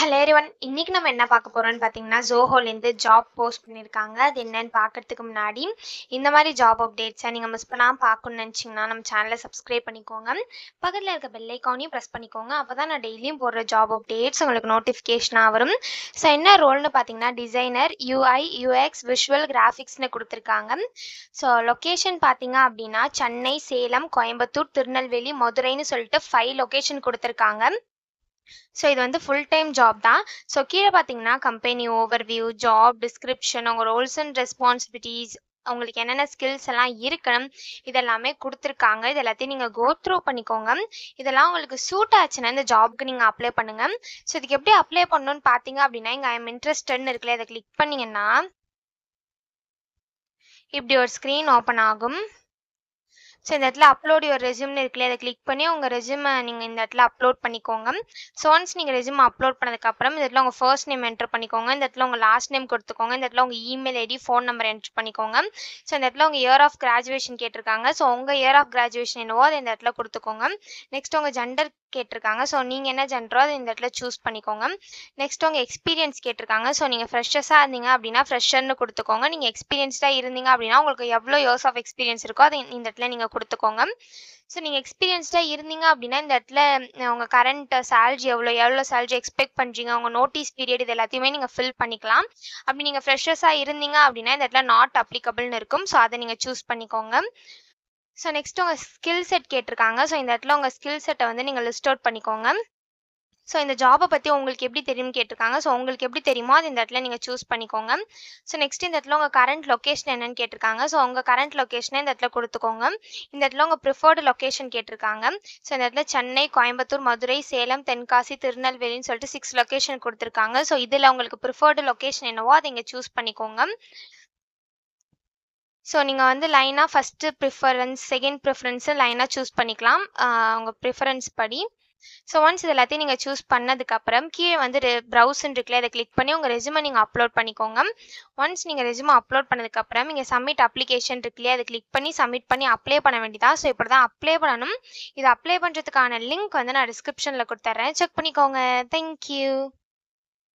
Hello everyone. இன்னைக்கு நம்ம என்ன பார்க்க போறோம்னு பார்த்தீங்கன்னா, Zohoலேருந்து ஜாப் போஸ்ட் பண்ணியிருக்காங்க. அது என்னன்னு பார்க்கறதுக்கு முன்னாடி, இந்த மாதிரி ஜாப் அப்டேட்ஸை நீங்கள் மிஸ் பண்ணாமல் பார்க்கணும்னு நினச்சிங்கன்னா நம்ம சேனலை சப்ஸ்கிரைப் பண்ணிக்கோங்க. பக்கத்தில் இருக்க பெல் ஐக்கானையும் ப்ரெஸ் பண்ணிக்கோங்க. அப்போ தான் நான் டெய்லியும் போடுற ஜாப் அப்டேட்ஸ் உங்களுக்கு நோட்டிஃபிகேஷனாக வரும். ஸோ என்ன ரோல்னு பார்த்தீங்கன்னா, டிசைனர் UI UX விஷுவல் கிராஃபிக்ஸ்னு கொடுத்துருக்காங்க. ஸோ லொக்கேஷன் பார்த்தீங்க அப்படின்னா, சென்னை, சேலம், கோயம்புத்தூர், திருநெல்வேலி, மதுரைன்னு சொல்லிட்டு 5 லொக்கேஷன் கொடுத்துருக்காங்க. ஸோ இது வந்து ஃபுல் டைம் ஜாப் தான். ஸோ கீழே பார்த்தீங்கன்னா கம்பெனி ஓவர்வியூ, ஜாப் டிஸ்கிரிப்ஷன், உங்கள் ரோல்ஸ் அண்ட் ரெஸ்பான்சிபிலிட்டிஸ், உங்களுக்கு என்னென்ன ஸ்கில்ஸ் எல்லாம் இருக்கணும் இதெல்லாமே கொடுத்துருக்காங்க. இது எல்லாத்தையும் நீங்கள் கோ த்ரூ பண்ணிக்கோங்க. இதெல்லாம் உங்களுக்கு சூட் ஆச்சுன்னா இந்த ஜாப்க்கு நீங்கள் அப்ளை பண்ணுங்கள். ஸோ இதுக்கு எப்படி அப்ளை பண்ணணும்னு பார்த்தீங்க அப்படின்னா, இங்கே ஐ எம் இன்ட்ரெஸ்டட்னு இருக்குல்ல, அதை கிளிக் பண்ணிங்கன்னா இப்படி ஒரு ஸ்க்ரீன் ஓப்பன் ஆகும். ஸோ இந்த இடத்துல அப்லோட் யுவர் ரெஸ்யூம்னு இருக்குல்ல, அதை கிளிக் பண்ணி உங்கள் ரெஸ்யூமை நீங்கள் இந்த இடத்துல அப்லோட் பண்ணிக்கோங்க. ஸோ ஒன்ஸ் நீங்கள் ரெஸ்யூம் அப்லோட் பண்ணதுக்கப்புறம் இந்த இடத்துல உங்கள் ஃபர்ஸ்ட் நேம் என்ட்ரு பண்ணிக்கோங்க. இந்த இடத்துல உங்கள் லாஸ்ட் நேம் கொடுத்துக்கோங்க. இந்த இடத்துல உங்கள் email ID, phone number entry பண்ணிக்கோங்க. ஸோ இந்த இடத்துல உங்கள் இயர் ஆஃப் கிராஜுவேஷன் கேட்டிருக்காங்க. ஸோ உங்கள் இயர் ஆஃப் கிராஜுவேஷன் என்னவோ அதை இந்த இடத்துல கொடுத்துக்கோங்க. நெக்ஸ்ட் உங்கள் ஜெண்டர் கேட்டிருக்காங்க. ஸோ நீங்கள் என்ன ஜெண்டரோ அதை இந்த இடத்துல சூஸ் பண்ணிக்கோங்க. நெக்ஸ்ட் உங்கள் எக்ஸ்பீரியன்ஸ் கேட்டிருக்காங்க. ஸோ நீங்கள் ஃப்ரெஷர்ஸாக இருந்தீங்க அப்படின்னா ஃப்ரெஷர்னு கொடுத்துக்கோங்க. நீங்கள் எக்ஸ்பீரியன்ஸ்டாக இருந்தீங்க அப்படின்னா உங்களுக்கு எவ்வளோ இயர்ஸ் ஆஃப் எக்ஸ்பீரியன்ஸ் இருக்கோ அதை இந்த இடத்துல நீங்கள் கொடுத்துக்கோங்க. ஸோ நீங்கள் எக்ஸ்பீரியன்ஸ்டாக இருந்தீங்க அப்படின்னா இந்த இடத்துல உங்கள் கரண்ட் சேலரி எவ்வளோ சேலரி எக்ஸ்பெக்ட் பண்ணுறீங்க, உங்கள் நோட்டீஸ் பீரியட், இது எல்லாத்தையுமே நீங்கள் ஃபில் பண்ணிக்கலாம். அப்படி நீங்கள் ஃப்ரெஷர்ஸாக இருந்தீங்க அப்படின்னா இந்த இடத்துல நாட் அப்ளிகபிள்னு இருக்கும். ஸோ அதை நீங்கள் சூஸ் பண்ணிக்கோங்க. ஸோ நெக்ஸ்ட் உங்கள் ஸ்கில் செட் கேட்டிருக்காங்க. ஸோ இந்த இடத்துல உங்கள் ஸ்கில் செட்டை வந்து நீங்கள் லிஸ்ட் அவுட் பண்ணிக்கோங்க. ஸோ இந்த ஜாபை பற்றி உங்களுக்கு எப்படி தெரியும்னு கேட்டிருக்காங்க. ஸோ உங்களுக்கு எப்படி தெரியுமோ அது இந்த இடத்துல நீங்கள் சூஸ் பண்ணிக்கோங்க. ஸோ நெக்ஸ்ட் இந்த இடத்துல உங்கள் கரண்ட் லொக்கேஷன் என்னன்னு கேட்டிருக்காங்க. ஸோ உங்கள் கரண்ட் லொக்கேஷனை இந்த இடத்துல கொடுத்துக்கோங்க. இந்த இடத்துல உங்கள் ப்ரிஃபர்டு லொக்கேஷன் கேட்டிருக்காங்க. ஸோ இந்த இடத்துல சென்னை, கோயம்புத்தூர், மதுரை, சேலம், தென்காசி, திருநெல்வேலின்னு சொல்லிட்டு 6 லொக்கேஷன் கொடுத்துருக்காங்க. ஸோ இதில் உங்களுக்கு ப்ரிஃபர்டு லொக்கேஷன் என்னவோ அதை இங்கே சூஸ் பண்ணிக்கோங்க. ஸோ நீங்கள் வந்து லைனாக ஃபஸ்ட்டு ப்ரிஃபரன்ஸ், செகண்ட் ப்ரிஃபரன்ஸு லைனாக சூஸ் பண்ணிக்கலாம் உங்கள் ப்ரிஃபரன்ஸ் படி. ஸோ ஒன்ஸ் இது எல்லாத்தையும் நீங்கள் சூஸ் பண்ணதுக்கப்புறம் கீழே வந்து ப்ரௌஸ்ன்னு இருக்குல்ல, அதை கிளிக் பண்ணி உங்கள் ரெஸ்யூமை நீங்கள் அப்லோட் பண்ணிக்கோங்க. ஒன்ஸ் நீங்கள் ரெஸ்யூமை அப்லோட் பண்ணதுக்கப்புறம் இங்கே சப்மிட் அப்ளிகேஷன் இருக்குல்லையே, அதை கிளிக் பண்ணி சப்மிட் பண்ணி அப்ளை பண்ண வேண்டியதா. ஸோ இப்படி தான் அப்ளை பண்ணணும். இது அப்ளை பண்ணுறதுக்கான லிங்க் வந்து நான் டிஸ்கிரிப்ஷனில் கொடுத்துட்றேன், செக் பண்ணிக்கோங்க. தேங்க்யூ.